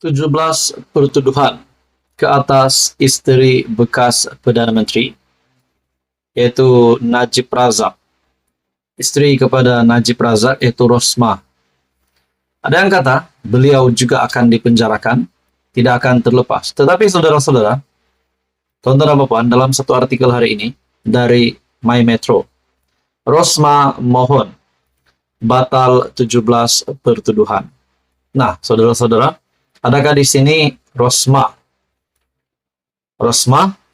17 pertuduhan ke atas isteri bekas Perdana Menteri, yaitu Najib Razak. Isteri kepada Najib Razak yaitu Rosmah. Ada yang kata beliau juga akan dipenjarakan, tidak akan terlepas. Tetapi saudara-saudara, tonton apa puan dalam satu artikel hari ini dari My Metro, Rosmah mohon batal 17 pertuduhan. Nah, saudara-saudara, adakah di sini Rosmah,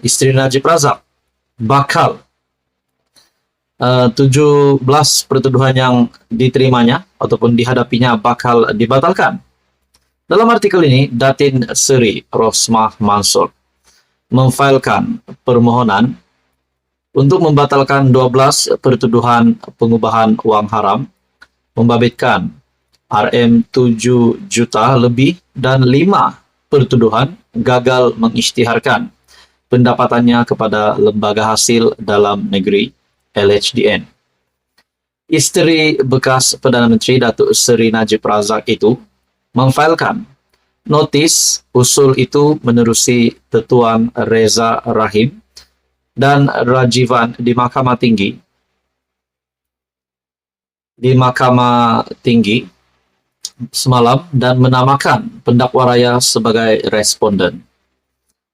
istri Najib Razak, bakal 17 pertuduhan yang diterimanya ataupun dihadapinya bakal dibatalkan? Dalam artikel ini, Datin Seri Rosmah Mansur memfailkan permohonan untuk membatalkan 12 pertuduhan pengubahan uang haram, membabitkan Rm7 juta lebih, dan 5 pertuduhan gagal mengisytiharkan pendapatannya kepada lembaga hasil dalam negeri LHDN. Isteri bekas Perdana Menteri Datuk Seri Najib Razak itu memfailkan notis usul itu menerusi Tetuan Reza Rahim dan Rajivan di Mahkamah Tinggi semalam dan menamakan pendakwa raya sebagai responden.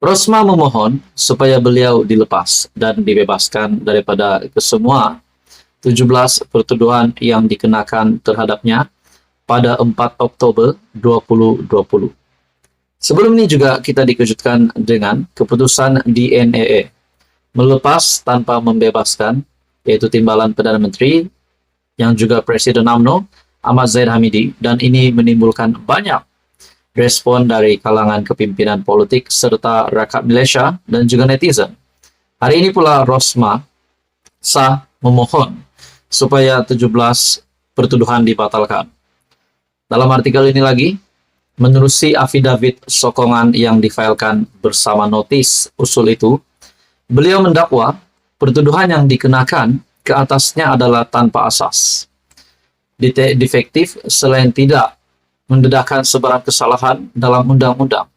Rosmah memohon supaya beliau dilepas dan dibebaskan daripada kesemua 17 pertuduhan yang dikenakan terhadapnya pada 4 Oktober 2020. Sebelum ini juga kita dikejutkan dengan keputusan DNAA melepas tanpa membebaskan, yaitu Timbalan Perdana Menteri yang juga Presiden UMNO Ahmad Zahid Hamidi, dan ini menimbulkan banyak respon dari kalangan kepimpinan politik serta rakyat Malaysia dan juga netizen. Hari ini pula Rosmah sah memohon supaya 17 pertuduhan dibatalkan. Dalam artikel ini lagi, menerusi afidavit sokongan yang difailkan bersama notis usul itu, beliau mendakwa pertuduhan yang dikenakan ke atasnya adalah tanpa asas, defektif selain tidak mendedahkan sebarang kesalahan dalam undang-undang.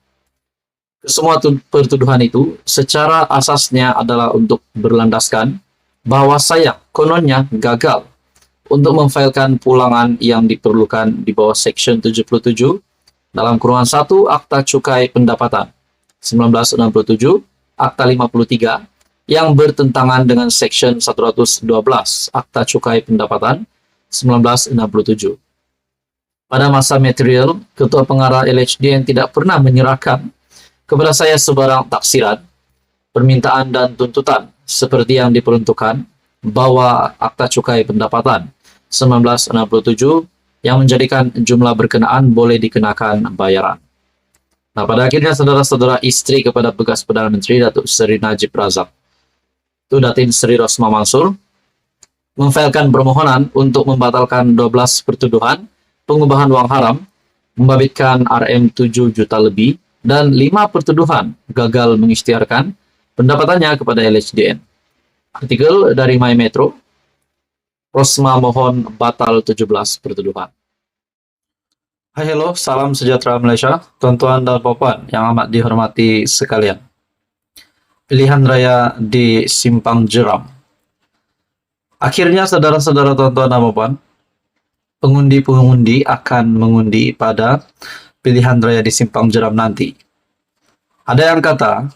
Kesemua pertuduhan itu secara asasnya adalah untuk berlandaskan bahwa saya kononnya gagal untuk memfailkan pulangan yang diperlukan di bawah Seksyen 77 dalam kurungan 1 Akta Cukai Pendapatan 1967, Akta 53, yang bertentangan dengan Seksyen 112 Akta Cukai Pendapatan 1967. Pada masa material, Ketua Pengarah LHDN tidak pernah menyerahkan kepada saya sebarang taksiran, permintaan dan tuntutan seperti yang diperuntukkan bahwa Akta Cukai Pendapatan 1967 yang menjadikan jumlah berkenaan boleh dikenakan bayaran. Nah, pada akhirnya saudara-saudara, istri kepada bekas Perdana Menteri Datuk Seri Najib Razak, itu Datin Seri Rosmah Mansur, memfailkan permohonan untuk membatalkan 12 pertuduhan pengubahan uang haram, membabitkan Rm7 juta lebih, dan 5 pertuduhan gagal mengisytiharkan pendapatannya kepada LHDN. Artikel dari My Metro, Rosmah mohon batal 17 pertuduhan. Hai, hello, salam sejahtera Malaysia, tuan-tuan dan puan yang amat dihormati sekalian. Pilihan raya di Simpang Jeram. Akhirnya saudara-saudara, tuan-tuan dan puan, pengundi-pengundi akan mengundi pada pilihan raya di Simpang Jeram nanti. Ada yang kata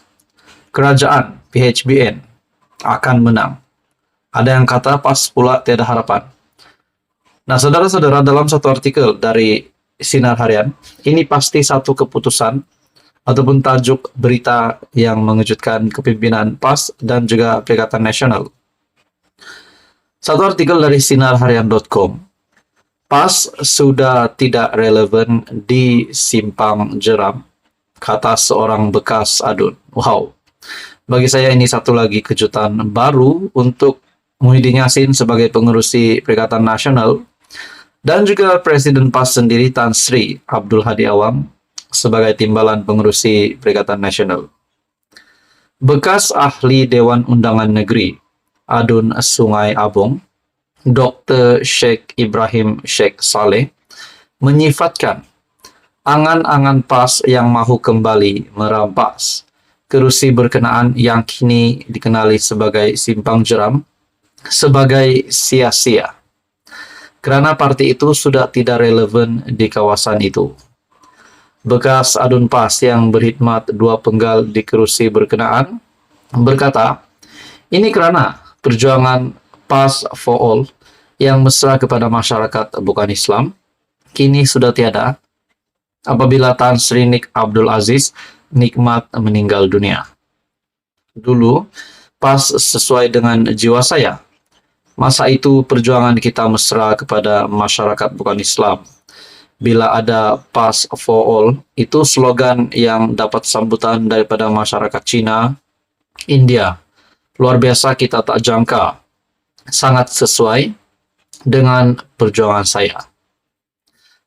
kerajaan PHBN akan menang. Ada yang kata pas pula tiada harapan. Nah, saudara-saudara, dalam satu artikel dari Sinar Harian, ini pasti satu keputusan ataupun tajuk berita yang mengejutkan kepimpinan PAS dan juga Perikatan Nasional. Satu artikel dari sinarharian.com, PAS sudah tidak relevan di Simpang Jeram, kata seorang bekas adun. Wow, bagi saya ini satu lagi kejutan baru untuk Muhyiddin Yassin sebagai pengerusi Perikatan Nasional dan juga Presiden PAS sendiri Tan Sri Abdul Hadi Awang sebagai timbalan pengerusi Perikatan Nasional. Bekas ahli Dewan Undangan Negeri Adun Sungai Abong, Dr. Sheikh Ibrahim Sheikh Saleh, menyifatkan Angan-angan PAS yang mahu kembali merampas kerusi berkenaan yang kini dikenali sebagai simpang jeram, sebagai sia-sia. Kerana parti itu sudah tidak relevan di kawasan itu. Bekas adun PAS yang berkhidmat 2 penggal di kerusi berkenaan berkata, ini kerana perjuangan PAS for All yang mesra kepada masyarakat bukan Islam kini sudah tiada apabila Tan Sri Nik Abdul Aziz Nikmat meninggal dunia. Dulu, PAS sesuai dengan jiwa saya. Masa itu perjuangan kita mesra kepada masyarakat bukan Islam. Bila ada PAS for All, itu slogan yang dapat sambutan daripada masyarakat Cina, India. Luar biasa kita tak jangka. Sangat sesuai dengan perjuangan saya.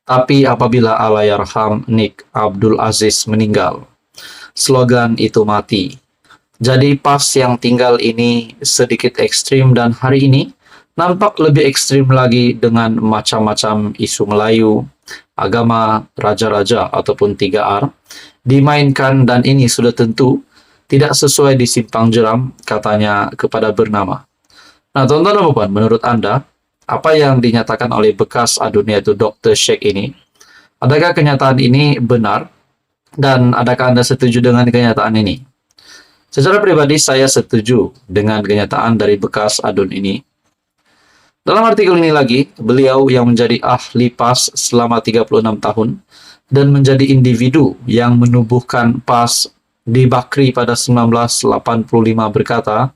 Tapi apabila Allahyarham Nik Abdul Aziz meninggal, slogan itu mati. Jadi PAS yang tinggal ini sedikit ekstrim dan hari ini nampak lebih ekstrim lagi dengan macam-macam isu Melayu, agama, raja-raja ataupun 3R dimainkan dan ini sudah tentu tidak sesuai di simpang jeram katanya kepada bernama. Nah, tuan-tuan dan puan, menurut Anda, apa yang dinyatakan oleh bekas adun yaitu Dr. Sheikh ini, adakah kenyataan ini benar dan adakah Anda setuju dengan kenyataan ini? Secara pribadi saya setuju dengan kenyataan dari bekas adun ini. Dalam artikel ini lagi, beliau yang menjadi ahli PAS selama 36 tahun dan menjadi individu yang menubuhkan PAS di Bakri pada 1985 berkata,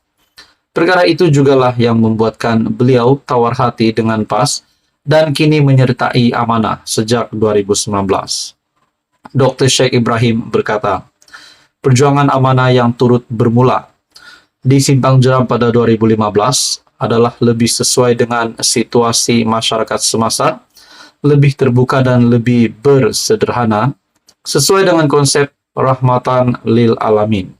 perkara itu jugalah yang membuatkan beliau tawar hati dengan PAS dan kini menyertai amanah sejak 2019. Dr. Sheikh Ibrahim berkata, perjuangan amanah yang turut bermula di simpang jeram pada 2015 adalah lebih sesuai dengan situasi masyarakat semasa, lebih terbuka dan lebih bersederhana, sesuai dengan konsep rahmatan lil alamin.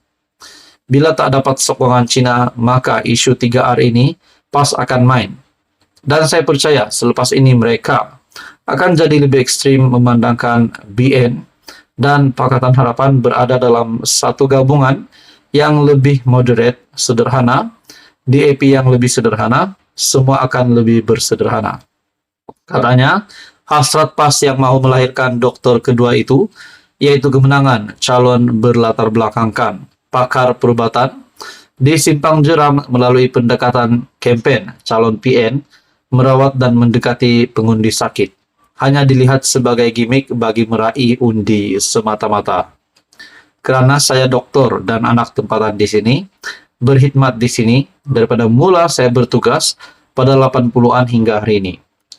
Bila tak dapat sokongan Cina, maka isu 3R ini PAS akan main. Dan saya percaya selepas ini mereka akan jadi lebih ekstrim memandangkan BN dan Pakatan Harapan berada dalam satu gabungan yang lebih moderate, sederhana, DAP yang lebih sederhana, semua akan lebih bersederhana. Katanya, hasrat PAS yang mau melahirkan doktor kedua itu, yaitu kemenangan calon berlatar belakangkan pakar perubatan, di simpang jeram melalui pendekatan kempen calon PN, merawat dan mendekati pengundi sakit, hanya dilihat sebagai gimmick bagi meraih undi semata-mata. Kerana saya doktor dan anak tempatan di sini, berkhidmat di sini daripada mula saya bertugas pada 80-an hingga hari ini.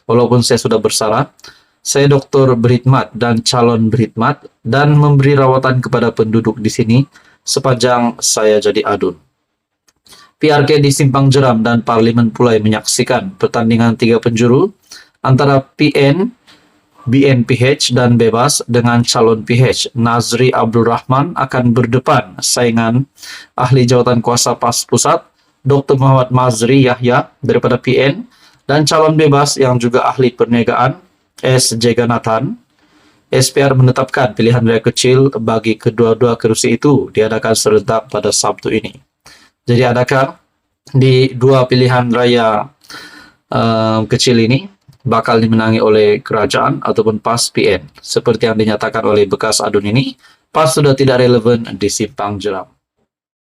Walaupun saya sudah bersara, saya doktor berkhidmat dan calon berkhidmat dan memberi rawatan kepada penduduk di sini sepanjang saya jadi adun. PRK di simpang jeram dan parlimen pulai menyaksikan pertandingan 3 penjuru antara PN, BNPH dan Bebas dengan calon PH Nazri Abdul Rahman akan berdepan saingan ahli jawatan kuasa PAS Pusat Dr. Muhammad Mazri Yahya daripada PN dan calon Bebas yang juga ahli perniagaan S. Jeganathan. SPR menetapkan pilihan raya kecil bagi kedua-dua kerusi itu diadakan serentak pada Sabtu ini. Jadi adakah di dua pilihan raya kecil ini bakal dimenangi oleh kerajaan ataupun PAS PN? Seperti yang dinyatakan oleh bekas adun ini, PAS sudah tidak relevan di simpang jeram.